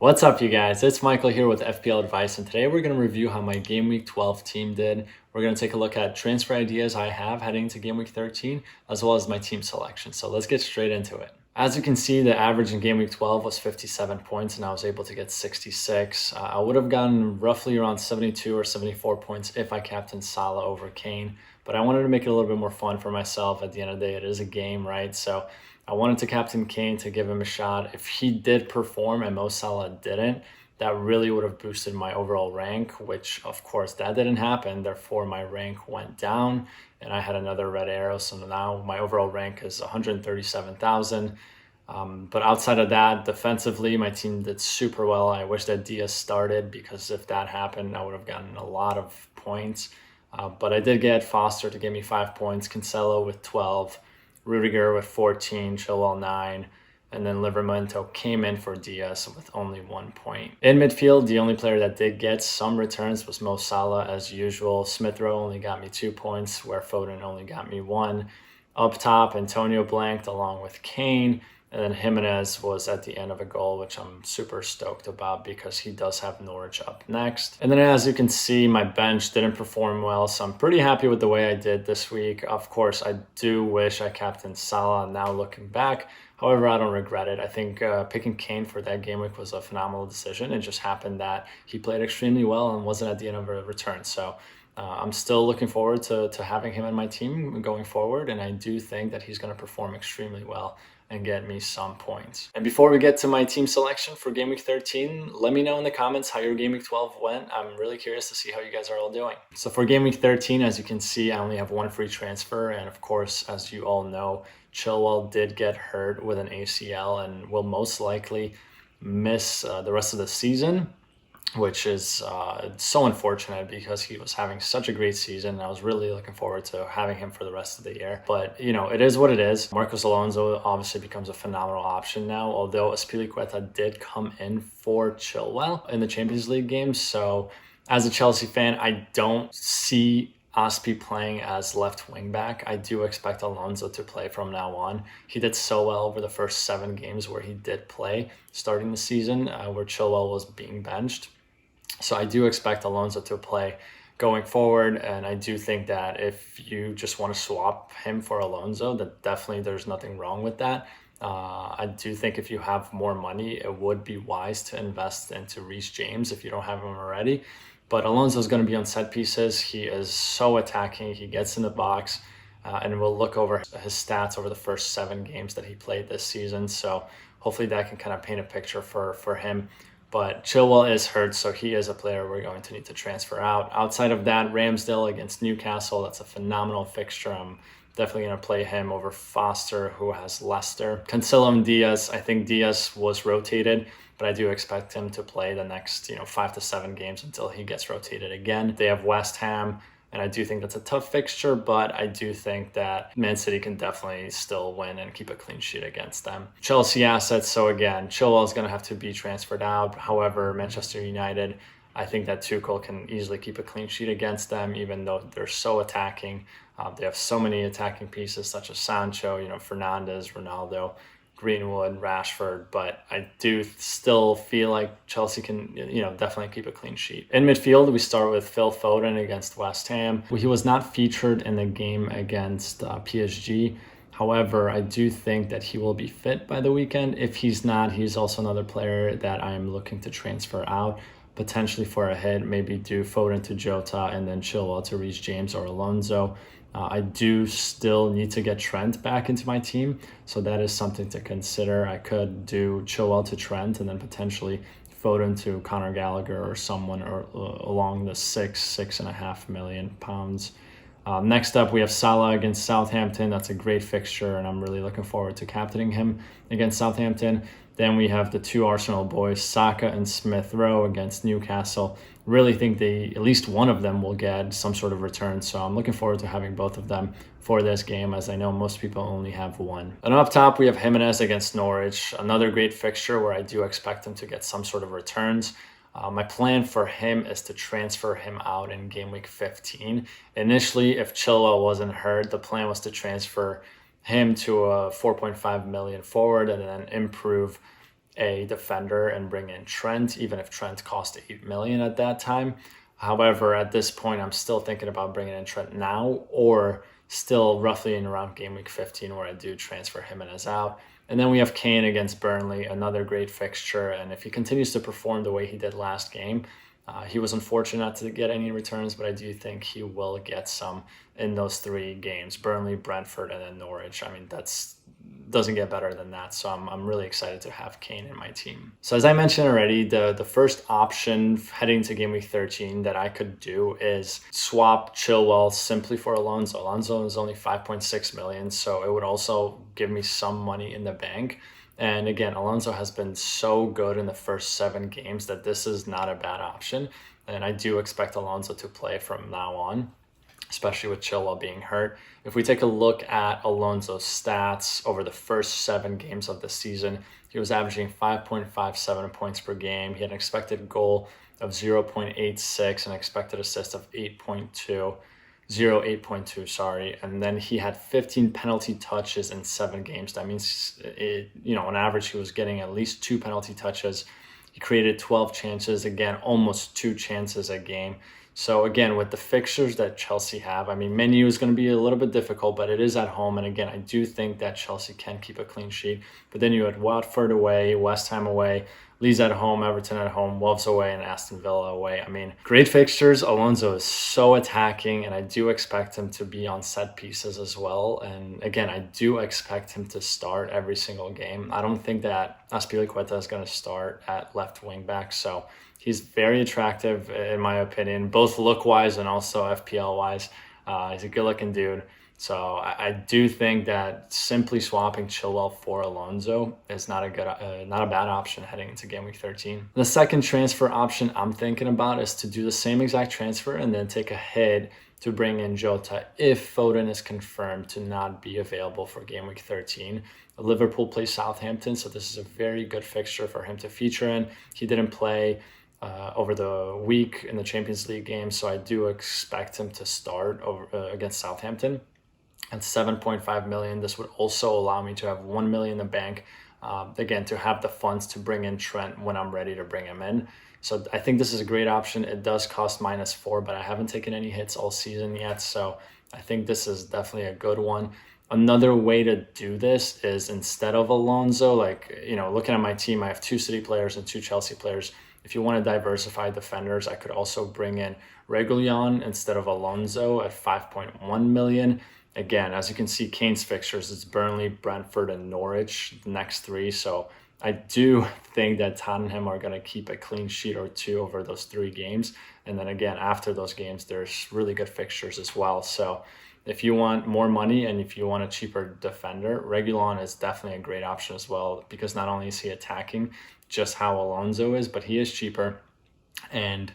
What's up, you guys? It's Michael here with FPL Advice, and today we're going to review how my Game Week 12 team did. We're going to take a look at transfer ideas I have heading into Game Week 13, as well as my team selection. So let's get straight into it. As you can see, the average in Game Week 12 was 57 points, and I was able to get 66. I would have gotten roughly around 72 or 74 points if I captained Salah over Kane, but I wanted to make it a little bit more fun for myself. At the end of the day, it is a game, right? So I wanted to captain Kane to give him a shot. If he did perform and Mo Salah didn't, that really would have boosted my overall rank, which of course that didn't happen. Therefore, my rank went down and I had another red arrow. So now my overall rank is 137,000. But outside of that, defensively, my team did super well. I wish that Diaz started, because if that happened, I would have gotten a lot of points. But I did get Foster to give me 5 points, Cancelo with 12, Rudiger with 14, Chilwell 9, and then Livramento came in for Diaz with only 1 point. In midfield, the only player that did get some returns was Mo Salah as usual. Smith Rowe only got me 2 points, where Foden only got me 1. Up top, Antonio blanked along with Kane. And then Jimenez was at the end of a goal, which I'm super stoked about because he does have Norwich up next. And then as you can see, my bench didn't perform well, so I'm pretty happy with the way I did this week. Of course, I do wish I captained Salah now looking back. However, I don't regret it. I think picking Kane for that game week was a phenomenal decision. It just happened that he played extremely well and wasn't at the end of a return. So I'm still looking forward to having him in my team going forward, and I do think that he's going to perform extremely well and get me some points. And before we get to my team selection for Game Week 13, let me know in the comments how your Game Week 12 went. I'm really curious to see how you guys are all doing. So for Game Week 13, as you can see, I only have one free transfer. And of course, as you all know, Chilwell did get hurt with an ACL and will most likely miss the rest of the season, which is so unfortunate because he was having such a great season. I was really looking forward to having him for the rest of the year. But, you know, it is what it is. Marcos Alonso obviously becomes a phenomenal option now, although Azpilicueta did come in for Chilwell in the Champions League games. So as a Chelsea fan, I don't see Aspi playing as left wing back. I do expect Alonso to play from now on. He did so well over the first 7 games where he did play starting the season, where Chilwell was being benched. So I do expect Alonso to play going forward, and I do think that if you just want to swap him for Alonso, that definitely there's nothing wrong with that. I do think if you have more money, it would be wise to invest into Reece James if you don't have him already. But Alonso is going to be on set pieces. He is so attacking. He gets in the box, and we'll look over his stats over the first 7 games that he played this season. So hopefully that can kind of paint a picture for him. But Chilwell is hurt, so he is a player we're going to need to transfer out. Outside of that, Ramsdale against Newcastle, that's a phenomenal fixture. I'm definitely going to play him over Foster, who has Leicester. Cancelo and Diaz, I think Diaz was rotated, but I do expect him to play the next 5 to 7 games until he gets rotated again. They have West Ham, and I do think that's a tough fixture, but I do think that Man City can definitely still win and keep a clean sheet against them. Chelsea assets, so again, Chilwell is going to have to be transferred out. However, Manchester United, I think that Tuchel can easily keep a clean sheet against them, even though they're so attacking. They have so many attacking pieces such as Sancho, Fernandes, Ronaldo, Greenwood, Rashford, but I do still feel like Chelsea can, definitely keep a clean sheet. In midfield, we start with Phil Foden against West Ham. He was not featured in the game against PSG. However, I do think that he will be fit by the weekend. If he's not, he's also another player that I'm looking to transfer out, potentially for a hit, maybe do Foden to Jota and then Chilwell to Reece James or Alonso. I do still need to get Trent back into my team, so that is something to consider. I could do Chilwell to Trent and then potentially Foden to Conor Gallagher or someone along the £6.5 million. Next up, we have Salah against Southampton. That's a great fixture, and I'm really looking forward to captaining him against Southampton. Then we have the 2 Arsenal boys, Saka and Smith Rowe against Newcastle. Really think at least one of them will get some sort of return. So I'm looking forward to having both of them for this game, as I know most people only have one. And up top, we have Jimenez against Norwich. Another great fixture where I do expect him to get some sort of returns. My plan for him is to transfer him out in game week 15. Initially, if Chilwell wasn't hurt, the plan was to transfer him to a 4.5 million forward and then improve a defender and bring in Trent, even if Trent cost 8 million at that time. However, at this point, I'm still thinking about bringing in Trent now, or still roughly in around game week 15 where I do transfer Jimenez out. And then we have Kane against Burnley, another great fixture. And if he continues to perform the way he did last game, he was unfortunate not to get any returns, but I do think he will get some in those 3 games: Burnley, Brentford, and then Norwich. I mean, that's doesn't get better than that. So I'm really excited to have Kane in my team. So as I mentioned already, the first option heading to game week 13 that I could do is swap Chilwell simply for Alonso. Alonso is only 5.6 million, so it would also give me some money in the bank. And again, Alonso has been so good in the first 7 games that this is not a bad option. And I do expect Alonso to play from now on, especially with Chilwell being hurt. If we take a look at Alonso's stats over the first 7 games of the season, he was averaging 5.57 points per game. He had an expected goal of 0.86 and expected assist of 8.2, sorry. And then he had 15 penalty touches in 7 games. That means, on average, he was getting at least 2 penalty touches. He created 12 chances, again, almost 2 chances a game. So again, with the fixtures that Chelsea have, I mean, Menu is going to be a little bit difficult, but it is at home. And again, I do think that Chelsea can keep a clean sheet. But then you had Watford away, West Ham away, Leeds at home, Everton at home, Wolves away, and Aston Villa away. I mean, great fixtures. Alonso is so attacking, and I do expect him to be on set pieces as well. And again, I do expect him to start every single game. I don't think that Azpilicueta is going to start at left wing back. So he's very attractive, in my opinion, both look-wise and also FPL-wise. He's a good-looking dude. So I do think that simply swapping Chilwell for Alonso is not a bad option heading into game week 13. The second transfer option I'm thinking about is to do the same exact transfer and then take a hit to bring in Jota if Foden is confirmed to not be available for game week 13. Liverpool plays Southampton, so this is a very good fixture for him to feature in. He didn't play over the week in the Champions League game, so I do expect him to start against Southampton. At 7.5 million, this would also allow me to have 1 million in the bank, again, to have the funds to bring in Trent when I'm ready to bring him in. So I think this is a great option. It does cost -4, but I haven't taken any hits all season yet, so I think this is definitely a good one. Another way to do this is instead of Alonso, looking at my team, I have 2 City players and 2 Chelsea players. If you want to diversify defenders, I could also bring in Reguilon instead of Alonso at 5.1 million. Again, as you can see, Kane's fixtures, it's Burnley, Brentford, and Norwich, the next 3. So I do think that Tottenham are going to keep a clean sheet or 2 over those 3 games. And then again, after those games, there's really good fixtures as well. So if you want more money and if you want a cheaper defender, Reguilon is definitely a great option as well, because not only is he attacking just how Alonso is, but he is cheaper. And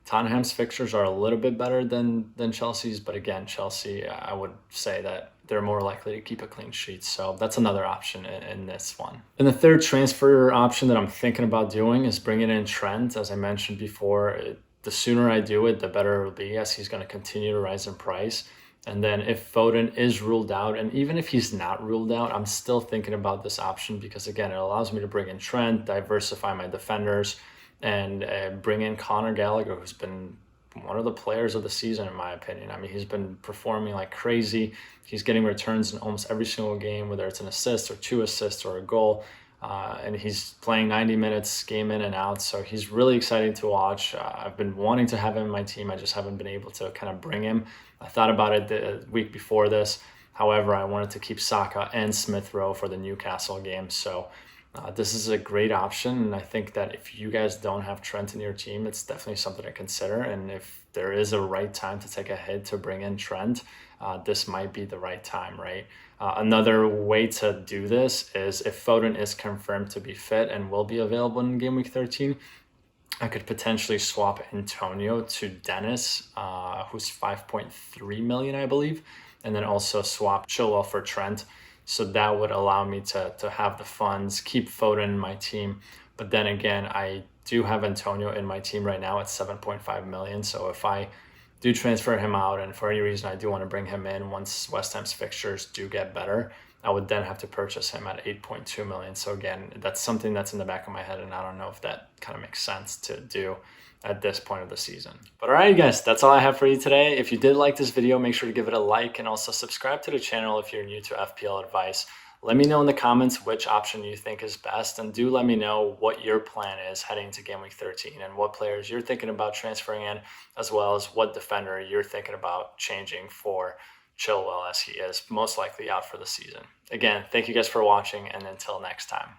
Tottenham's fixtures are a little bit better than Chelsea's, but again, Chelsea, I would say that they're more likely to keep a clean sheet. So that's another option in this one. And the third transfer option that I'm thinking about doing is bringing in Trent. As I mentioned before, the sooner I do it, the better it'll be, as he's going to continue to rise in price. And then if Foden is ruled out, and even if he's not ruled out, I'm still thinking about this option because, again, it allows me to bring in Trent, diversify my defenders, and bring in Conor Gallagher, who's been one of the players of the season, in my opinion. I mean, he's been performing like crazy. He's getting returns in almost every single game, whether it's an assist or 2 assists or a goal. And he's playing 90 minutes game in and out. So he's really exciting to watch. I've been wanting to have him in my team. I just haven't been able to kind of bring him. I thought about it the week before this. However, I wanted to keep Saka and Smith Rowe for the Newcastle game. So this is a great option. And I think that if you guys don't have Trent in your team, it's definitely something to consider. And if there is a right time to take a hit to bring in Trent, this might be the right time, right? Another way to do this is if Foden is confirmed to be fit and will be available in game week 13, I could potentially swap Antonio to Dennis, who's 5.3 million, I believe, and then also swap Chilwell for Trent. So that would allow me to have the funds, keep Foden in my team. But then again, I do have Antonio in my team right now at 7.5 million. So if I do transfer him out, and for any reason I do want to bring him in once West Ham's fixtures do get better, I would then have to purchase him at 8.2 million. So again, that's something that's in the back of my head, and I don't know if that kind of makes sense to do at this point of the season. But all right, guys, that's all I have for you today. If you did like this video, make sure to give it a like and also subscribe to the channel if you're new to FPL advice. Let me know in the comments which option you think is best, and do let me know what your plan is heading to Game Week 13 and what players you're thinking about transferring in, as well as what defender you're thinking about changing for Chilwell, as he is most likely out for the season. Again, thank you guys for watching, and until next time.